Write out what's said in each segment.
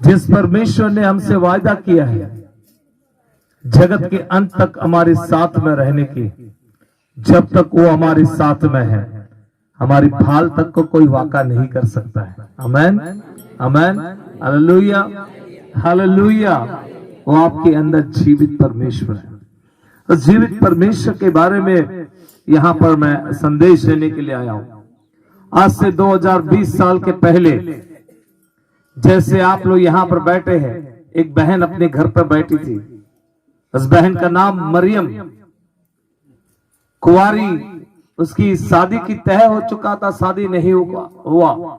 जिस परमेश्वर ने हमसे वायदा किया है जगत के अंत तक हमारे साथ में रहने की, जब तक वो हमारे साथ में है हमारी भाल तक को कोई वाका नहीं कर सकता है। आमेन, आमेन, हालेलुया, हालेलुया। वो आपके अंदर जीवित परमेश्वर है। तो जीवित परमेश्वर के बारे में यहाँ पर मैं संदेश देने के लिए आया हूं। आज से 2020 साल के पहले जैसे आप लोग यहाँ पर बैठे हैं, एक बहन अपने घर पर बैठी थी। उस बहन का नाम मरियम, कुंवारी, उसकी शादी की तय हो चुका था, शादी नहीं हुआ।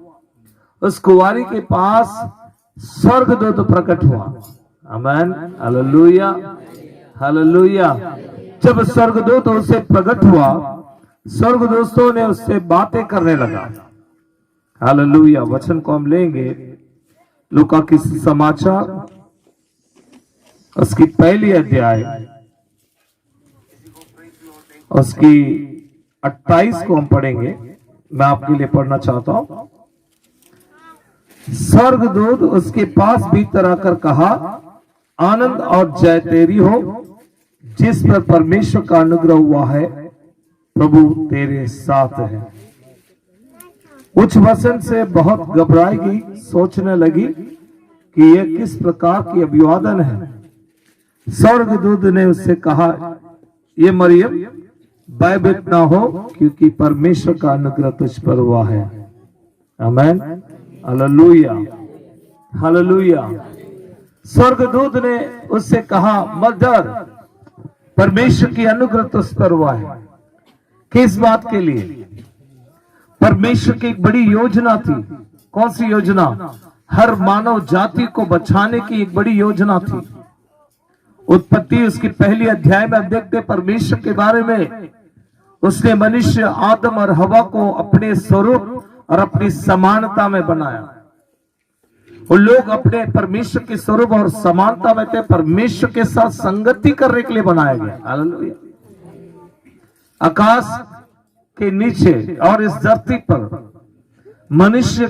उस कुंवारी के पास स्वर्गदूत प्रकट हुआ। आमेन, हालेलुया, हालेलुया। जब स्वर्गदूत उससे प्रकट हुआ, स्वर्गदूतों ने उससे बातें करने लगा। हालेलुया। वचन को हम लेंगे लूका की समाचार, उसकी पहली अध्याय, उसकी 28 को हम पढ़ेंगे। मैं आपके लिए पढ़ना चाहता हूं। स्वर्गदूत उसके पास भीतर आकर कहा, आनंद और जय तेरी हो, जिस पर परमेश्वर का अनुग्रह हुआ है, प्रभु तेरे साथ है। उच्च वचन से बहुत घबराएगी, सोचने लगी कि यह किस प्रकार की अभिवादन है। स्वर्गदूत ने उससे कहा, ये मरियम भयभीत ना हो, क्योंकि परमेश्वर का अनुग्रह तुझ पर हुआ है। आमेन, हालेलुया, हालेलुया। स्वर्गदूत ने उससे कहा, मत डर, परमेश्वर की अनुग्रह तुझ पर हुआ है। किस बात के लिए? परमेश्वर की एक बड़ी योजना थी। कौन सी योजना? हर मानव जाति को बचाने की एक बड़ी योजना थी। उत्पत्ति उसकी पहली अध्याय में हम देखते परमेश्वर के बारे में, उसने मनुष्य आदम और हवा को अपने स्वरूप और अपनी समानता में बनाया। वो लोग अपने परमेश्वर के स्वरूप और समानता में थे, परमेश्वर के साथ संगति करने के लिए बनाया गया। हालेलुया। आकाश के नीचे और इस धरती पर मनुष्य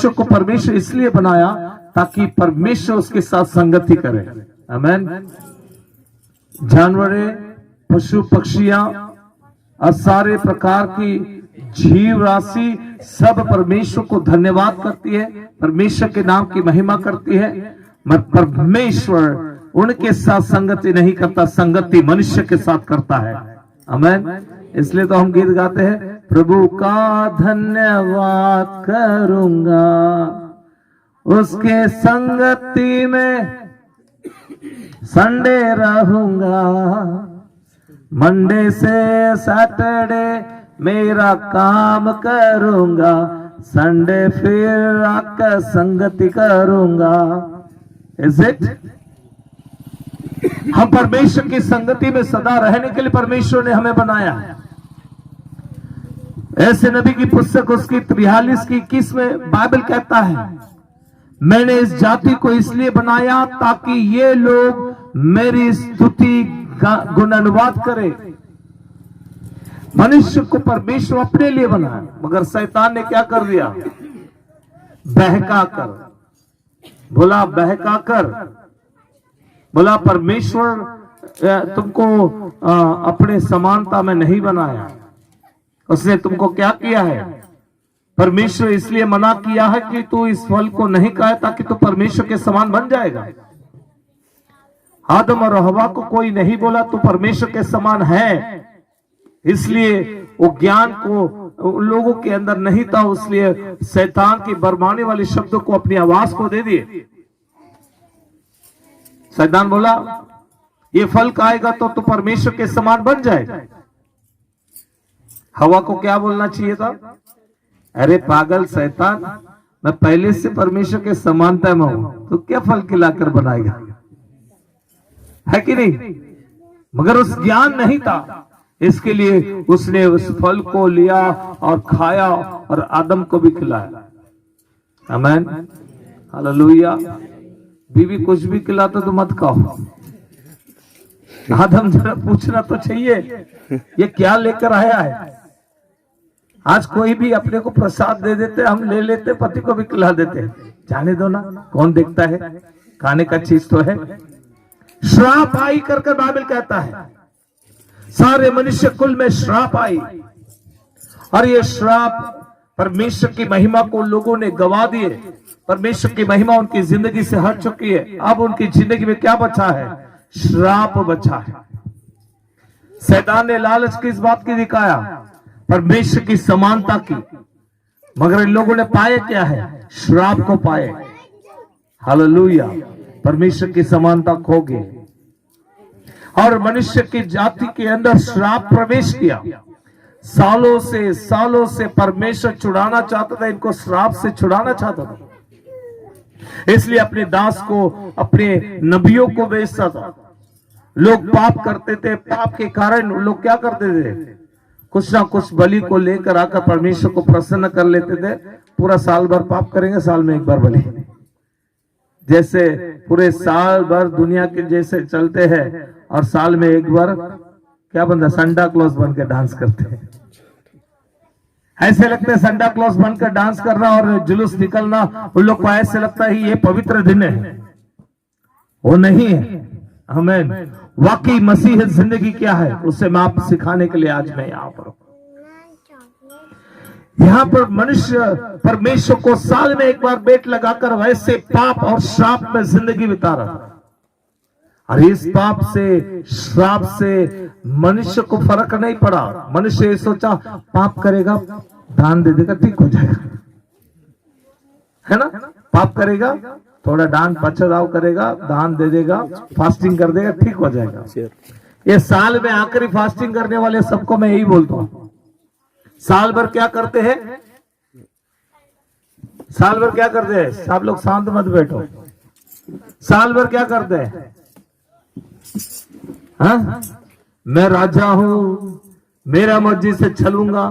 को परमेश्वर इसलिए बनाया ताकि परमेश्वर उसके साथ संगति करे। आमेन। जानवरें, पशु पक्षियां और सारे प्रकार की जीव राशि सब परमेश्वर को धन्यवाद करती है, परमेश्वर के नाम की महिमा करती है। मगर परमेश्वर उनके साथ संगति नहीं करता, संगति मनुष्य के साथ करता है। आमेन। इसलिए तो हम गीत गाते हैं, प्रभु का धन्यवाद करूंगा, उसके संगति में संडे रहूंगा, मंडे से सैटरडे मेरा काम करूंगा, संडे फिर आकर संगति करूंगा। Is it? हम परमेश्वर की संगति में सदा रहने के लिए परमेश्वर ने हमें बनाया है। ऐसे नबी की पुस्तक उसकी 43 की 21 में बाइबल कहता है, मैंने इस जाति को इसलिए बनाया ताकि ये लोग मेरी स्तुति गुणानुवाद करें। मनुष्य को परमेश्वर अपने लिए बनाया, मगर शैतान ने क्या कर दिया? बहका कर बोला, बहका कर बोला परमेश्वर तुमको अपने समानता में नहीं बनाया। उसने तुमको क्या किया है? परमेश्वर इसलिए मना किया है कि तू इस फल को नहीं खाए ताकि तू परमेश्वर के समान बन जाएगा। आदम और हवा को कोई नहीं बोला तू परमेश्वर के समान है, इसलिए वो ज्ञान को लोगों के अंदर नहीं था, इसलिए शैतान की बरमाने वाले शब्दों को अपनी आवाज को दे दिए। शैतान बोला ये फल खाएगा तो तू परमेश्वर के समान बन जाएगा। हवा को क्या बोलना चाहिए था? अरे पागल शैतान, मैं पहले से परमेश्वर के समानता में हूं, तो क्या फल खिलाकर बनाएगा? है कि नहीं? मगर उस ज्ञान नहीं था, इसके लिए उसने उस फल को लिया और खाया और आदम को भी खिलाया। आमेन, हालेलुया। बीवी कुछ भी खिलाता तो मत खाओ। आदम जरा पूछना तो चाहिए ये क्या लेकर आया है। आज कोई भी अपने को प्रसाद दे देते, हम ले लेते, पति को भी खिला देते। जाने दो ना, कौन देखता है, खाने का चीज तो है। श्राप आई करके बाइबल कहता है, सारे मनुष्य कुल में श्राप आई, और ये श्राप परमेश्वर की महिमा को लोगों ने गवा दिए। परमेश्वर की महिमा उनकी जिंदगी से हट चुकी है। अब उनकी जिंदगी में क्या बचा है? श्राप बचा है। शैतान ने लालच किस बात की दिखाया? परमेश्वर की समानता की, मगर इन लोगों ने पाए क्या है? श्राप को पाए। हालेलुया। परमेश्वर की समानता खो गई और मनुष्य की जाति के अंदर श्राप प्रवेश किया। सालों से परमेश्वर छुड़ाना चाहता था, इनको श्राप से छुड़ाना चाहता था। इसलिए अपने दास को, अपने नबियों को भेजता था। लोग पाप करते थे, पाप के कारण लोग क्या करते थे? कुछ ना कुछ बलि को लेकर आकर परमेश्वर को प्रसन्न कर लेते थे। पूरा साल भर पाप करेंगे, साल में एक बार बलि। जैसे पूरे साल भर दुनिया के जैसे चलते हैं और साल में एक बार क्या बनता, संडा क्लॉज बनकर डांस करते हैं। ऐसे लगता है संडा क्लॉज बनकर डांस करना और जुलूस निकलना, उन लोग को ऐसे लगता है ये पवित्र दिन है। वो नहीं है। आमीन। वाकई मसीह जिंदगी क्या है, उसे मैं आप सिखाने के लिए आज मैं यहाँ पर हूं। यहाँ पर मनुष्य परमेश्वर को साल में एक बार बेट लगाकर वैसे पाप और श्राप में जिंदगी बिता रहा था। और इस पाप से, श्राप से मनुष्य को फर्क नहीं पड़ा। मनुष्य ये सोचा पाप करेगा, दान दे देगा, ठीक हो जाएगा, है ना। पाप करेगा, थोड़ा दान पछताव करेगा, दान दे देगा, फास्टिंग कर देगा, ठीक हो जाएगा। ये साल में आखिरी फास्टिंग करने वाले सबको मैं यही बोलता हूं, साल भर क्या करते हैं? साल भर क्या करते हैं? सब लोग शांत मत बैठो। साल भर क्या करते हैं? हाँ, मैं राजा हूं, मेरा मर्जी से चलूंगा।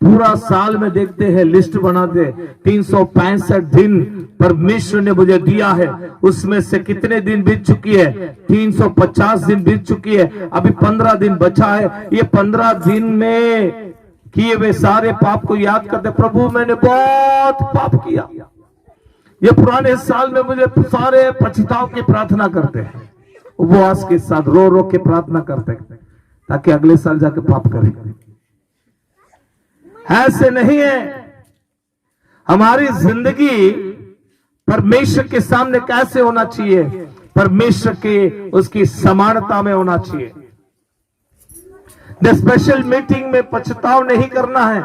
पूरा साल में देखते हैं, लिस्ट बनाते, 365 दिन परमेश्वर ने मुझे दिया है, उसमें से कितने दिन बीत चुकी है? 350 दिन बीत चुकी है, अभी 15 दिन बचा है। ये 15 दिन में किए वे सारे पाप को याद करते, प्रभु मैंने बहुत पाप किया। ये पुराने साल में मुझे सारे पछताव की प्रार्थना करते हैं, उपवास के साथ रो रो के प्रार्थना करते हैं, ताकि अगले साल जाके पाप करें। ऐसे नहीं है। हमारी जिंदगी परमेश्वर के सामने कैसे होना चाहिए? परमेश्वर के उसकी समानता में होना चाहिए। स्पेशल मीटिंग में पछताव नहीं करना है,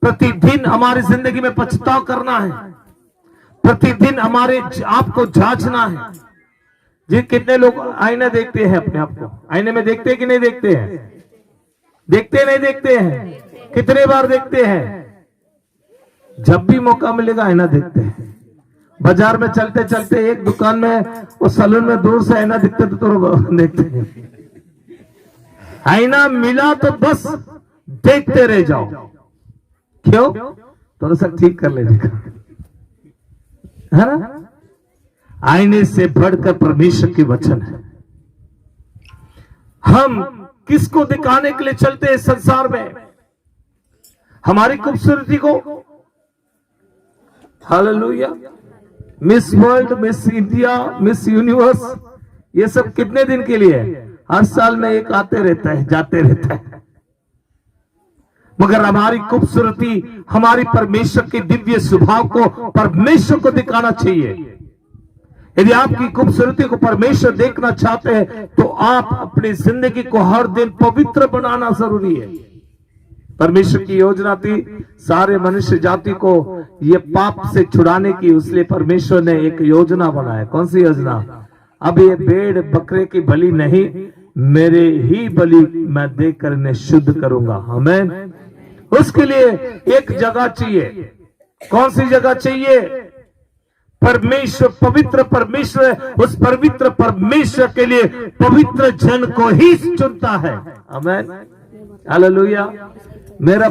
प्रतिदिन हमारी जिंदगी में पछताव करना है। प्रतिदिन हमारे आपको जांचना है। जी, कितने लोग आईना देखते हैं अपने आप को? आईने में देखते हैं कि नहीं देखते हैं? देखते नहीं देखते हैं? कितने बार देखते हैं? जब भी मौका मिलेगा आईना देखते हैं। बाजार में चलते चलते एक दुकान में, उस सैलून में दूर से आईना दिखते तो देखते हैं। आईना मिला तो बस देखते रह जाओ। क्यों? थोड़ा सा ठीक कर लेने का, है ना। आईने से बढ़कर परमेश्वर के वचन है। हम किसको दिखाने के लिए चलते हैं संसार में? हमारी खूबसूरती को। Hallelujah. Miss world, miss India, miss universe, ये सब कितने दिन के लिए है? हर साल में एक आते रहता है, जाते रहता है। मगर हमारी खूबसूरती, हमारी परमेश्वर के दिव्य स्वभाव को परमेश्वर को दिखाना चाहिए। यदि आपकी खूबसूरती को परमेश्वर देखना चाहते हैं तो आप अपनी जिंदगी को हर दिन पवित्र बनाना जरूरी है। परमेश्वर की योजना थी सारे मनुष्य जाति को ये पाप से छुड़ाने की, इसलिए परमेश्वर ने एक योजना बनाया। कौन सी योजना? अब ये भेड़ बकरे की बलि नहीं, मेरे ही बलि मैं देकर इन्हें शुद्ध करूंगा। आमीन। उसके लिए एक जगह चाहिए। कौन सी जगह चाहिए? परमेश्वर, पवित्र परमेश्वर, उस पवित्र परमेश्वर के लिए पवित्र जन को ही चुनता है। आमीन। हालेलुया। मेरा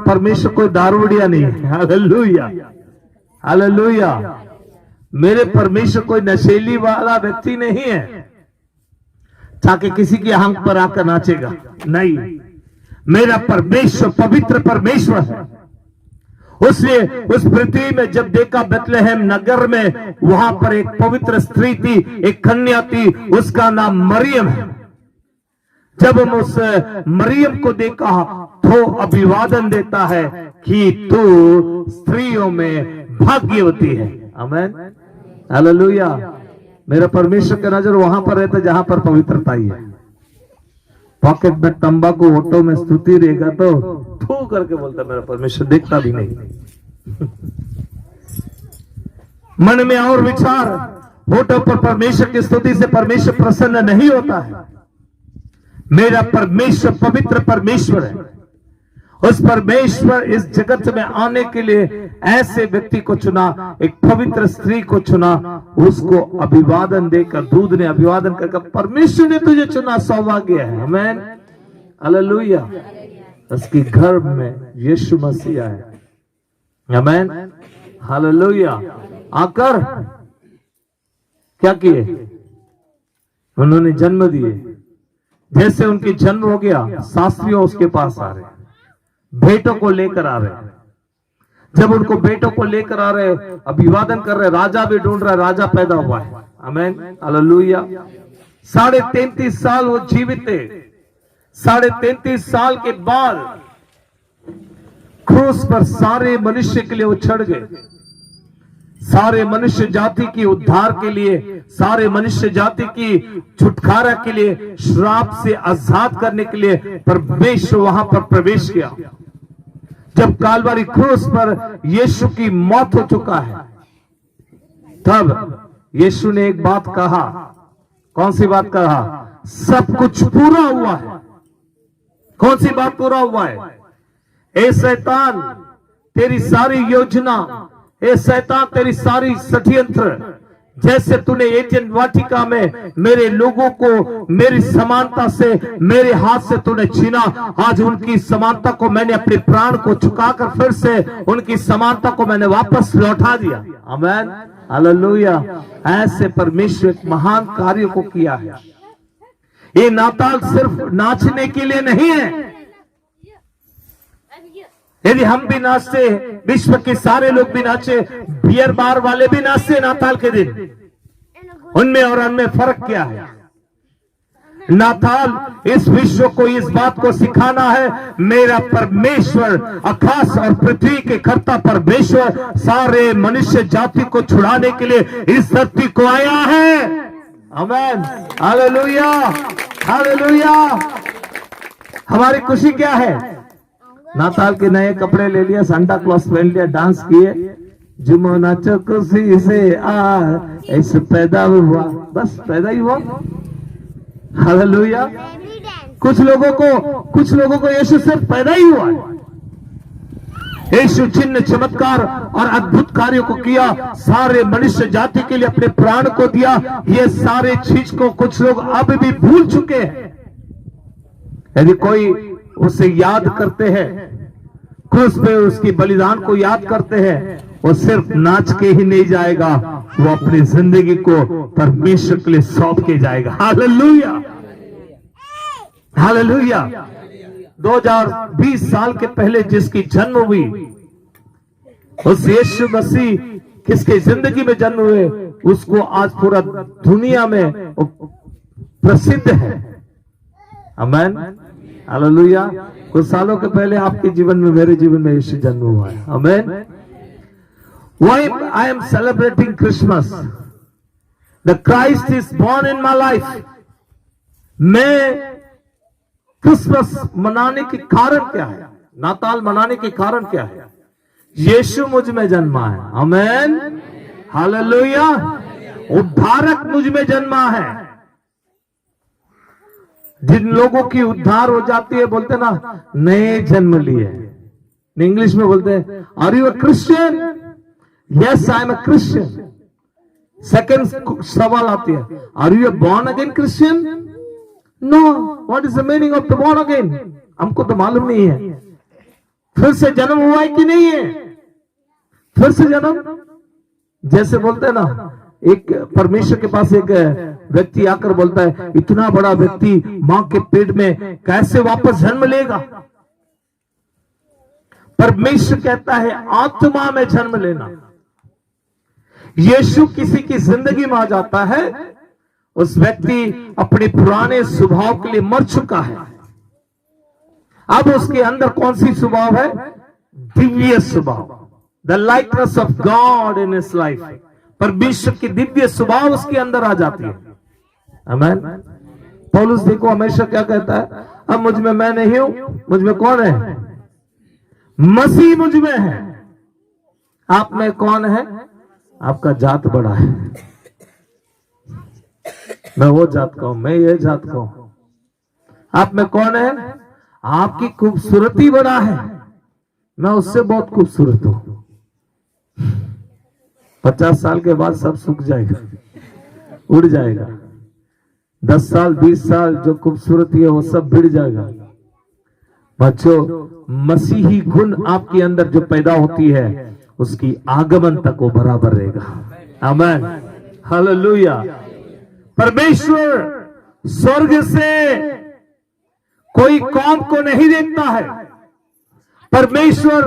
परमेश्वर कोई दारूडिया नहीं है। Hallelujah, hallelujah. मेरे परमेश्वर कोई नशेली वाला व्यक्ति नहीं है, ताकि किसी की आंख पर आकर नाचेगा। नहीं, मेरा परमेश्वर पवित्र परमेश्वर है। उसने उस पृथ्वी में जब देखा बेथलेहम नगर में, वहां पर एक पवित्र स्त्री थी, एक कन्या थी, उसका नाम मरियम है। जब हम उस मरियम को देखा तो अभिवादन देता है कि तू स्त्रियों में भाग्यवती है। आमीन, हालेलुया। मेरा परमेश्वर का नजर वहां पर रहता जहां पर पवित्रता ही है। पॉकेट में तंबाकू, ऑटो में स्तुति रहेगा तो थू करके बोलता मेरा परमेश्वर देखता भी नहीं। मन में और विचार, होठों पर परमेश्वर की स्तुति से परमेश्वर प्रसन्न नहीं होता है। मेरा परमेश्वर पवित्र परमेश्वर है। उस परमेश्वर इस जगत में आने के लिए ऐसे व्यक्ति को चुना, एक पवित्र स्त्री को चुना, उसको अभिवादन देकर, दूध ने अभिवादन करके, परमेश्वर ने तुझे चुना, सौभाग्य है। आमीन, हालेलुया। उसके घर में यीशु मसीह है। आमीन, हालेलुया। आकर क्या किए? उन्होंने जन्म दिए। जैसे उनकी जन्म हो गया, शास्त्रियों उसके पास आ रहे, बेटों को लेकर आ रहे। जब उनको बेटों को लेकर आ रहे, अभिवादन कर रहे, राजा भी ढूंढ रहा है, राजा पैदा हुआ है। आमीन, हालेलुया। 33.5 साल वो जीवित थे। 33.5 साल के बाद क्रूस पर सारे मनुष्य के लिए वो चढ़ गए। सारे मनुष्य जाति की उद्धार के लिए, सारे मनुष्य जाति की छुटकारा के लिए, श्राप से आजाद करने के लिए परमेश्वर वहां पर प्रवेश किया। जब कालवारी क्रूस पर यीशु की मौत हो चुका है, तब यीशु ने एक बात कहा। कौन सी बात कहा? सब कुछ पूरा हुआ है। कौन सी बात पूरा हुआ है? ए शैतान, तेरी सारी योजना, ए शैतान तेरी सारी षड्यंत्र, जैसे तूने एजेंट वाटिका में मेरे लोगों को मेरी समानता से, मेरे हाथ से तूने छीना, आज उनकी समानता को मैंने अपने प्राण को झुकाकर फिर से उनकी समानता को मैंने वापस लौटा दिया। आमीन, हालेलुया। ऐसे परमेश्वर एक महान कार्य को किया है। ये नाताल सिर्फ नाचने के लिए नहीं है। यदि हम भी नाचते, विश्व के सारे लोग भी नाचे, बियर बार वाले भी नाचते नाताल के दिन, उनमें और उनमें फर्क क्या है? नाताल इस विश्व को इस बात को सिखाना है, मेरा परमेश्वर, आकाश और पृथ्वी के कर्ता परमेश्वर सारे मनुष्य जाति को छुड़ाने के लिए इस धरती को आया है। आमीन, हालेलुया, हालेलुया। हमारी खुशी क्या है? नाताल के नए कपड़े ले लिया, सांता क्लॉस पहन लिया, डांस किए, जुमो नाचो खुशी से आ, ऐसे पैदा हुआ, बस पैदा ही हुआ। हालेलुया। कुछ लोगों को यीशु सिर्फ पैदा ही हुआ है। यीशु चिन्ह, चमत्कार और अद्भुत कार्यों को किया, सारे मनुष्य जाति के लिए अपने प्राण को दिया। ये सारे चीज को कुछ लोग अब भी भूल चुके हैं। यदि कोई उसे याद करते हैं, क्रूस पे उसकी बलिदान को याद करते हैं, वो सिर्फ नाच के ही नहीं जाएगा, वो अपनी जिंदगी को परमेश्वर के लिए सौंप के जाएगा। Hallelujah, hallelujah. 2020 साल के पहले जिसकी जन्म हुई, उस यीशु मसीह किसके जिंदगी में जन्म हुए, उसको आज पूरा दुनिया में प्रसिद्ध है। आमीन, हालेलुया। कुछ सालों के पहले आपके जीवन में, मेरे जीवन में यीशु जन्म हुआ है। आमीन। Why I am celebrating Christmas? The Christ is born in my life. मैं क्रिसमस मनाने के कारण क्या है? नाताल मनाने के कारण क्या है? यीशु मुझ में जन्मा है। आमीन, हालेलुया। उद्धारक मुझ में जन्मा है। जिन लोगों की उद्धार हो जाती है, बोलते ना नए जन्म लिए, इंग्लिश में बोलते हैं are you a Christian? Yes I am a Christian. Second सवाल आती है, are you a born again Christian? No. What is the meaning of the born again? हमको तो मालूम नहीं है। फिर से जन्म हुआ है कि नहीं है? फिर से जन्म, जैसे बोलते हैं ना, एक परमेश्वर के पास एक व्यक्ति आकर बोलता है, इतना बड़ा व्यक्ति मां के पेट में कैसे वापस जन्म लेगा? परमेश्वर कहता है आत्मा में जन्म लेना। यीशु किसी की जिंदगी में आ जाता है, उस व्यक्ति अपने पुराने स्वभाव के लिए मर चुका है। अब उसके अंदर कौन सी स्वभाव है? दिव्य स्वभाव, the lightness of God in his life. परमेश्वर की दिव्य स्वभाव उसके अंदर आ जाती है। आमीन। पौलुस देखो हमेशा क्या कहता है, अब मुझ में मैं नहीं हूं, मुझ में कौन है? मसीह मुझ में है। आप में कौन है? आपका जात बड़ा है। मैं वो जात का हूं, मैं ये जात का हूं। आप में कौन है? आपकी खूबसूरती बड़ा है, मैं उससे बहुत खूबसूरत हूं। 50 साल के बाद सब सूख जाएगा, उड़ जाएगा। 10 साल 20 साल जो खूबसूरती है वो सब भिड़ जाएगा। बच्चों, मसीही गुण आपके अंदर जो पैदा होती है उसकी आगमन तक वो बराबर रहेगा। आमीन, हालेलुया। परमेश्वर स्वर्ग से कोई कौम को नहीं देखता है। परमेश्वर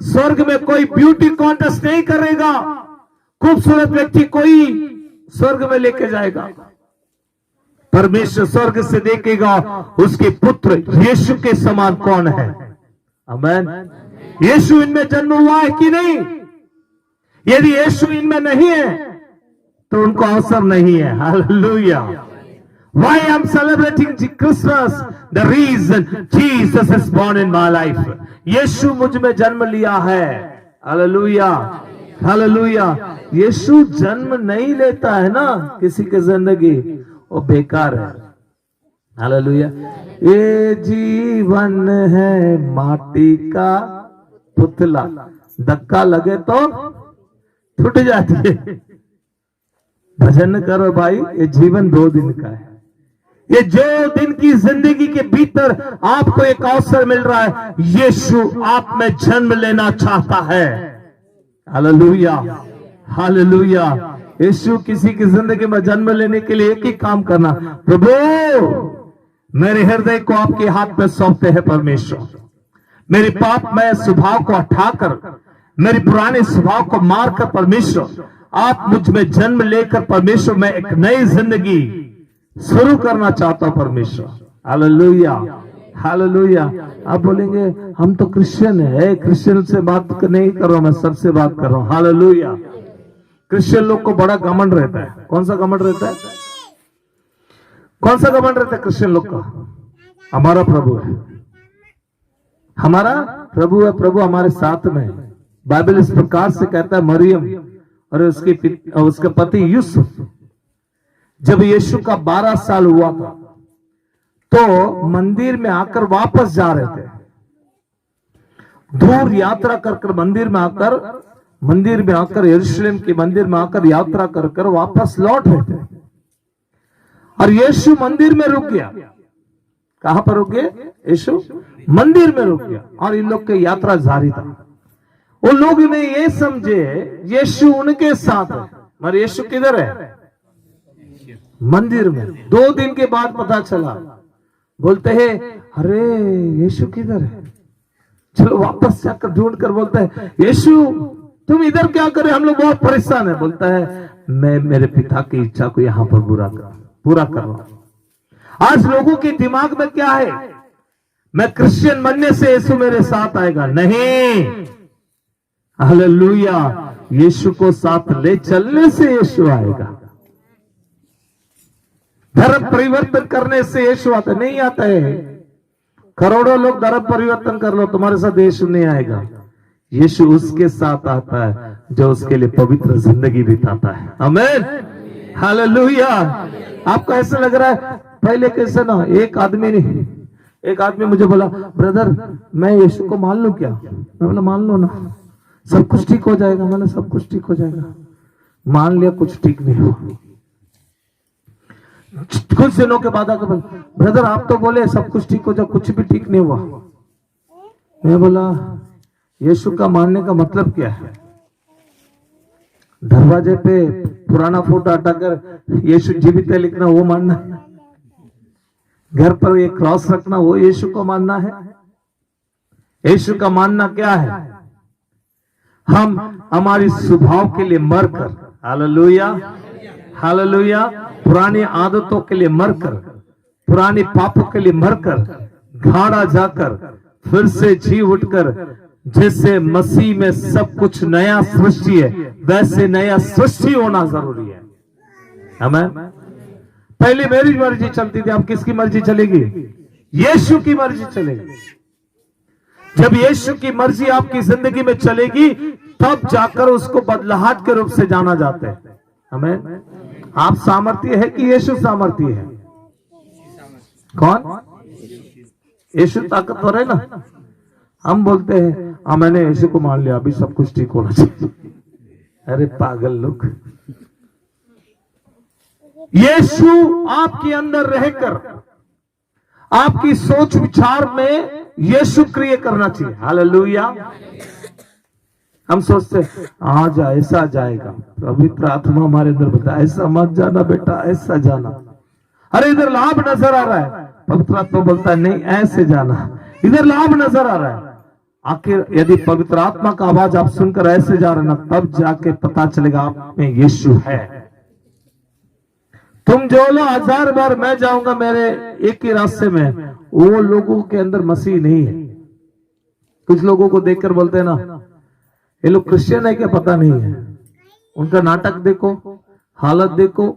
स्वर्ग में कोई ब्यूटी कॉन्टेस्ट नहीं करेगा। खूबसूरत व्यक्ति कोई स्वर्ग में लेके जाएगा। परमेश्वर स्वर्ग से देखेगा उसके पुत्र यीशु के समान कौन है। आमीन। यीशु इनमें जन्म हुआ है कि नहीं? यदि यीशु इनमें नहीं है तो उनको अवसर नहीं है। Hallelujah. Why I'm celebrating Christmas? The reason Jesus is born in my life. यीशु मुझ में जन्म लिया है। Hallelujah, hallelujah. यीशु जन्म नहीं लेता है ना किसी की जिंदगी, वो बेकार है। हालेलुया। ये जीवन है माटी का पुतला, धक्का लगे तो टूट जाती है। भजन करो भाई, ये जीवन 2 दिन का है। ये जो दिन की जिंदगी के भीतर आपको एक अवसर मिल रहा है, यीशु आप में जन्म लेना चाहता है। Hallelujah, hallelujah. यीशु किसी की जिंदगी में जन्म लेने के लिए एक ही काम करना, प्रभु मेरे हृदय को आपके हाथ में सौंपते हैं परमेश्वर। मेरे पापमय स्वभाव को हटाकर, मेरे पुराने स्वभाव को मारकर परमेश्वर आप मुझ में जन्म लेकर परमेश्वर मैं एक नई जिंदगी शुरू करना चाहता हूं परमेश्वर। Hallelujah, hallelujah. आप बोलेंगे हम तो क्रिश्चियन है, क्रिश्चियन से बात नहीं कर रहा हूं, मैं सबसे बात कर रहा हूं। हालेलुया। क्रिश्चियन लोग को बड़ा घमंड रहता है। कौन सा घमंड रहता है? कौन सा घमंड रहता है क्रिश्चियन लोग का? हमारा प्रभु है, हमारा प्रभु है, प्रभु हमारे साथ में है। बाइबल इस प्रकार से कहता है, मरियम और उसके पति यूसुफ जब यीशु का 12 साल हुआ था तो मंदिर में आकर वापस जा रहे थे। दूर यात्रा कर मंदिर में आकर यरूशलेम के मंदिर में आकर यात्रा कर वापस लौट रहे थे और यीशु मंदिर में रुक गया। कहां पर रुक गए? यीशु मंदिर में रुक गया और इन लोग की यात्रा जारी था। वो लोग ने ये समझे यीशु उनके साथ है, मगर यीशु किधर है? मंदिर में। 2 दिन के बाद पता चला, बोलते हैं अरे यीशु किधर है? चलो वापस जाकर ढूंढ कर बोलते हैं, यीशु तुम इधर क्या करे, हम लोग बहुत परेशान है। बोलता है मैं मेरे पिता की इच्छा को यहाँ पर पूरा कर रहा हूं। आज लोगों के दिमाग में क्या है? मैं क्रिश्चियन बनने से यीशु मेरे साथ आएगा। नहीं, हालेलुया। यीशु को साथ ले चलने से यीशु आएगा। धर्म परिवर्तन करने से यीशु आता नहीं आता है। करोड़ों लोग धर्म परिवर्तन कर लो, तुम्हारे साथ यीशु नहीं आएगा। यीशु उसके साथ आता है जो उसके लिए पवित्र जिंदगी बिताता है। आमीन, हालेलुया। आपको ऐसा लग रहा है पहले कैसे ना, एक आदमी मुझे बोला, ब्रदर मैं यीशु को मान लूं क्या? मैं बोला मान लो ना, सब कुछ ठीक हो जाएगा। मैंने सब कुछ ठीक हो जाएगा। मान लिया, कुछ ठीक नहीं हुआ। कुछ दिनों के बाद आकर ब्रदर आप तो बोले सब कुछ ठीक हो जाए, कुछ भी ठीक नहीं हुआ। मैं बोला यीशु का मानने का मतलब क्या है? दरवाजे पे पुराना फोटो हटाकर यीशु जीवित है लिखना वो मानना है? घर पर एक क्रॉस रखना वो यीशु को मानना है? यीशु का मानना क्या है? हम हमारी स्वभाव के लिए मरकर, हालेलुया हालेलुया, पुरानी आदतों के लिए मरकर, पुरानी पापों के लिए मरकर, घाड़ा जाकर फिर से जी उठकर, जैसे मसीह में सब कुछ नया सृष्टि है वैसे नया सृष्टि होना जरूरी है। आमीन। पहले मेरी मर्जी चलती थी, अब किसकी मर्जी चलेगी? यीशु की मर्जी चलेगी। जब यीशु की मर्जी आपकी जिंदगी में चलेगी तब जाकर उसको बदलाहट के रूप से जाना जाता है। आमीन। आप सामर्थ्य है कि यीशु सामर्थ्य है? कौन? यीशु ताकतवर है ना। हम बोलते हैं मैंने यीशु को मान लिया, अभी सब कुछ ठीक होना चाहिए। अरे पागल लोग। यीशु आपके अंदर रहकर आपकी सोच विचार में यीशु क्रिया करना चाहिए। हालेलुया। हम सोचते आज ऐसा जाएगा, पवित्र आत्मा हमारे अंदर बता ऐसा मत जाना बेटा, ऐसा जाना। अरे इधर लाभ नजर आ रहा है, पवित्र आत्मा बोलता है नहीं ऐसे जाना। इधर लाभ नजर आ रहा है, आखिर यदि पवित्र आत्मा का आवाज आप सुनकर ऐसे जा रहे ना, तब जाके पता चलेगा आप में यीशु है। तुम जो लो 1000 बार मैं जाऊंगा मेरे एक ही रास्ते में, वो लोगों के अंदर मसीह नहीं है। कुछ लोगों को देखकर बोलते हैं ना ये लोग क्रिश्चियन है क्या, पता नहीं है। उनका नाटक देखो, हालत देखो,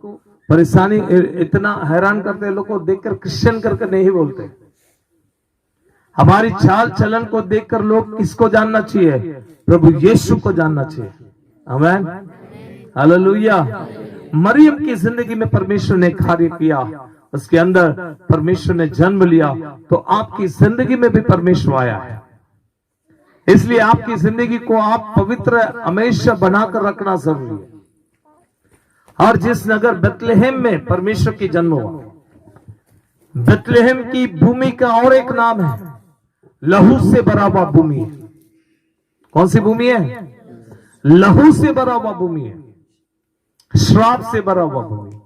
परेशानी, इतना हैरान करते हैं। लोग को देखकर क्रिश्चियन करके नहीं बोलते। हमारी चाल चलन को देखकर लोग किसको जानना चाहिए? प्रभु यीशु को जानना चाहिए। आमीन हालेलुया। मरियम की जिंदगी में परमेश्वर ने कार्य किया, उसके अंदर परमेश्वर ने जन्म लिया, तो आपकी जिंदगी में भी परमेश्वर आया है। इसलिए आपकी जिंदगी को आप पवित्र हमेशा बनाकर रखना जरूरी है। और जिस नगर बेतलेहम में परमेश्वर की जन्म हुआ, बेतलेहम की भूमि का और एक नाम है लहू से भरा हुआ भूमि है। कौन सी भूमि है? लहू से भरा हुआ भूमि है, श्राप से भरा हुआ भूमि।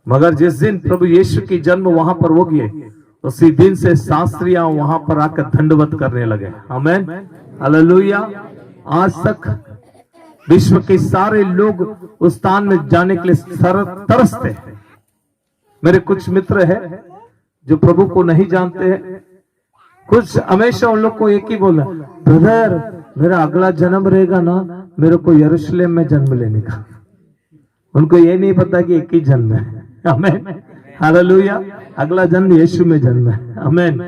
मगर जिस दिन प्रभु यीशु की जन्म वहां पर हो गए, उसी दिन से शास्त्रियां वहां पर आकर दंडवत करने लगे। आमीन हालेलुया। आज तक विश्व के सारे लोग उस स्थान में जाने के लिए तरसते हैं। मेरे कुछ मित्र हैं जो प्रभु को नहीं जानते हैं। कुछ हमेशा उन लोग को एक ही बोला, ब्रदर मेरा अगला जन्म रहेगा ना, मेरे को यरूशलेम में जन्म लेने का। उनको ये नहीं पता कि एक ही जन्म है। आमीन हालेलुया। अगला जन्म यीशु में जन्म है। आमीन।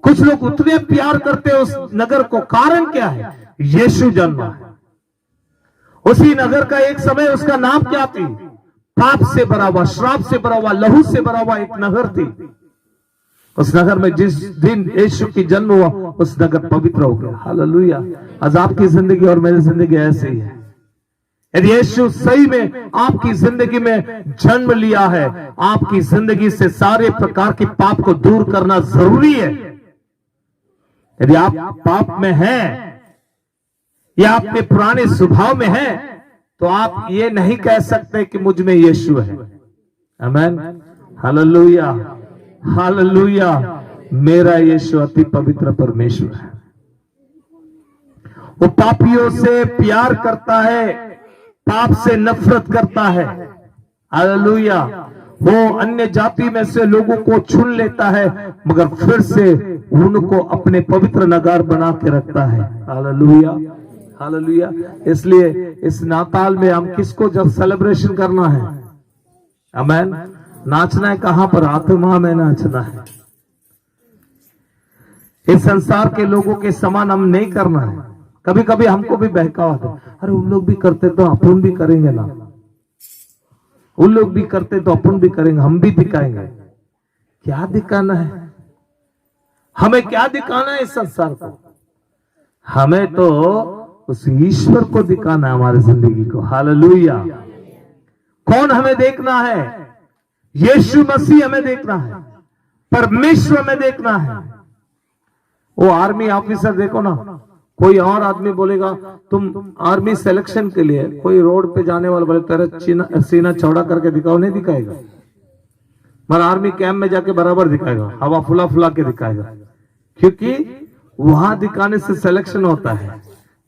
कुछ लोग उतने प्यार करते हैं उस नगर को, कारण क्या है? यीशु जन्मा है। उसी नगर का एक समय उसका नाम क्या थी? पाप से भरा हुआ, श्राप से भरा हुआ, लहू से भरा हुआ एक नगर थी। उस नगर में जिस दिन यीशु की जन्म हुआ, उस नगर पवित्र हो गया। हालेलुया। आज आपकी जिंदगी और मेरी जिंदगी ऐसे ही है। यदि यीशु सही में आपकी जिंदगी में जन्म लिया है, आपकी जिंदगी से सारे प्रकार के पाप को दूर करना जरूरी है। यदि आप पाप में हैं या अपने पुराने स्वभाव में हैं, तो आप ये नहीं कह सकते कि मुझ में यीशु है। आमीन हालेलुया हालेलुया। मेरा यीशु अति पवित्र परमेश्वर है। वो पापियों से प्यार करता है, पाप से नफरत करता है। हालेलुया। वो अन्य जाति में से लोगों को चुन लेता है, मगर फिर से उनको अपने पवित्र नगर बना के रखता है। Hallelujah hallelujah. इसलिए इस नाताल में हम किसको जब सेलिब्रेशन करना है? आमीन। नाचना है कहां पर? आत्मा में नाचना है। इस संसार के लोगों के समान हम नहीं करना है। कभी कभी हमको भी बहकावा दे, अरे उन लोग भी करते तो अपन भी करेंगे ना, उन लोग भी करते तो अपन भी करेंगे, हम भी दिखाएंगे। क्या दिखाना है? हमें क्या दिखाना है इस संसार को? हमें तो उस ईश्वर को दिखाना है, हमारी जिंदगी को। हालेलुया। कौन हमें देखना है? यीशु मसीह हमें देखना है, परमेश्वर हमें देखना है। वो आर्मी ऑफिसर देखो ना, कोई और आदमी बोलेगा तुम आर्मी सिलेक्शन के लिए, कोई रोड पे जाने वाला बोले तेरा सीना चौड़ा करके दिखाओ, नहीं दिखाएगा। मगर आर्मी कैंप में जाके बराबर दिखाएगा, हवा फुला फुला के दिखाएगा, क्योंकि वहां दिखाने से सिलेक्शन होता है,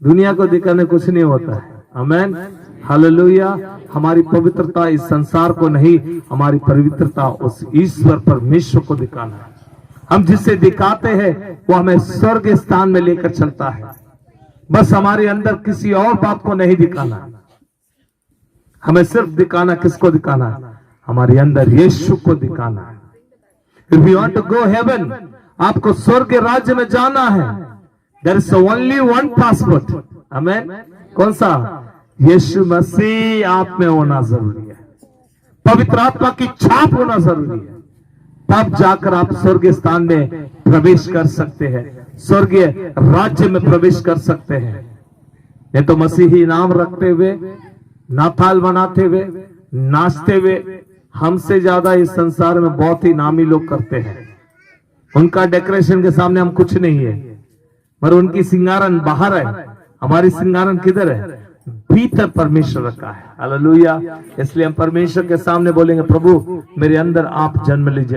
दुनिया को दिखाने कुछ नहीं होता है। आमेन, हालेलुया। हमारी पवित्रता इस संसार को नहीं, हमारी पवित्रता उस ईश्वर परमेश्वर को दिखाना है। हम जिसे दिखाते हैं वो हमें स्वर्ग स्थान में लेकर चलता है। बस हमारे अंदर किसी और बात को नहीं दिखाना, हमें सिर्फ दिखाना, किसको दिखाना? हमारे अंदर यीशु को दिखाना है। If you want to go heaven, आपको स्वर्ग राज्य में जाना है, there is only one passport. आमेन। कौन सा? यीशु मसीह आप में होना जरूरी है, पवित्र आत्मा की छाप होना जरूरी है, तब जाकर आप स्वर्ग स्थान में प्रवेश कर सकते हैं, स्वर्गीय राज्य में प्रवेश कर सकते हैं। ये तो मसीही नाम रखते हुए, नाताल मनाते हुए, नाचते हुए, हमसे ज्यादा इस संसार में बहुत ही नामी लोग करते हैं। उनका डेकोरेशन के सामने हम कुछ नहीं है, पर उनकी सिंगारन बाहर है, हमारी सिंगारन किधर है? भीतर परमेश्वर रखा है। हालेलुया। इसलिए हम परमेश्वर के सामने बोलेंगे, प्रभु मेरे अंदर आप जन्म लीजिए।